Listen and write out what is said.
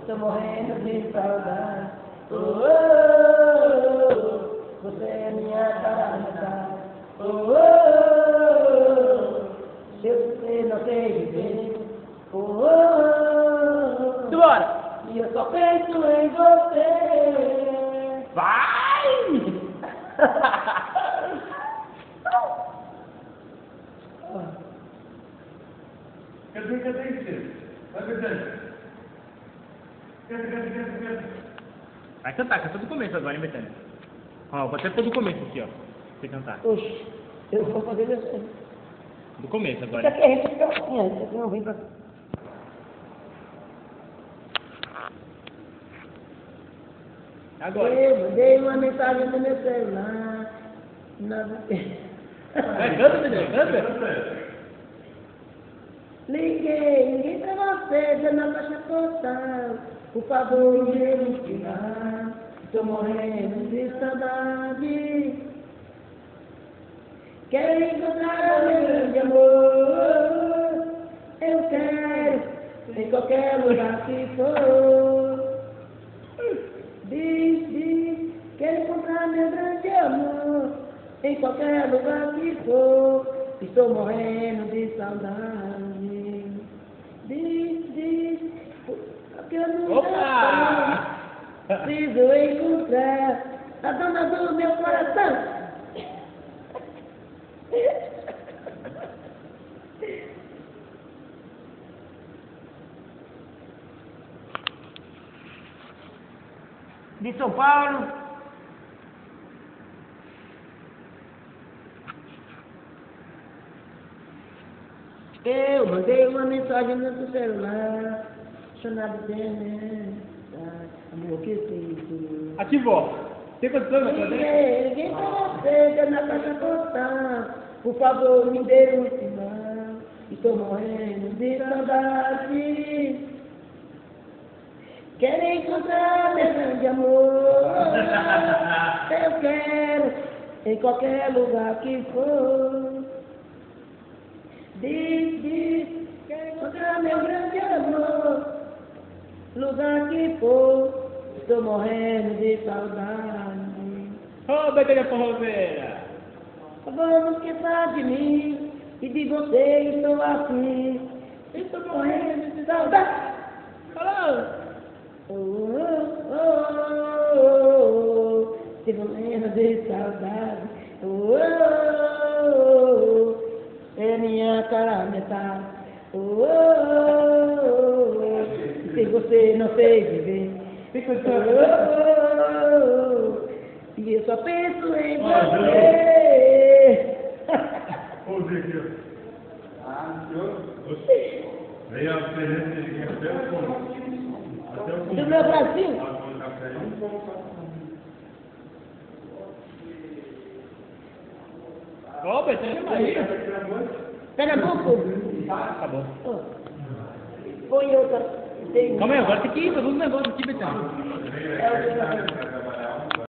Tô morrendo de saudade. Você é minha cara. Se você não tem viver. Bora! E eu só penso em você. Vai! Cadê isso? Vai cantando. Canta. Vai cantar, canta do começo agora, hein, Betânia? Ó, vou até pôr do começo aqui, ó. Pra você cantar. Oxe, eu vou fazer isso. Do começo Isso agora. aqui a gente fica assim, isso aqui não vem pra... Agora. Eu mandei uma mensagem no meu celular. Nada. Vai, canta, Betânia, canta. Liguei pra você, dando a caixa postal. Por favor, me tirar. Tô morrendo de saudade. Quero encontrar meu grande amor. Eu quero, em qualquer lugar que for. Diz, quero encontrar meu grande amor. Em qualquer lugar que for. Estou morrendo de saudade. Diz, porque eu não Opa! preciso encontrar a dona do meu coração. De São Paulo. Eu mandei uma mensagem no seu celular, chamado enlouquecido. Ativou. Tem condição, Betânia? Liguei pra você, deu na caixa postal. Por favor, me dê um sinal. Estou morrendo de saudade. Quero encontrar meu grande amor. Eu quero, em qualquer lugar que for. Diz, quero encontrar meu grande amor. Lugar que for, estou morrendo de saudade. Ô, Betânia Forrozeira! Vamos esquecer de mim e de você, estou assim. Estou morrendo de saudade. Falou! Estou morrendo de saudade. É minha cara metade. Se você não fez viver. E eu só penso em você. Vamos ver aqui, ó. Veio a presença aqui até o fundo. Até o fundo. Do meu Brasil. Ô, Betânia Maria! Pernambuco. Acabou. Põe outra. Tem... Calma aí, agora tem que ir pra todo negócio aqui, Betânia. É o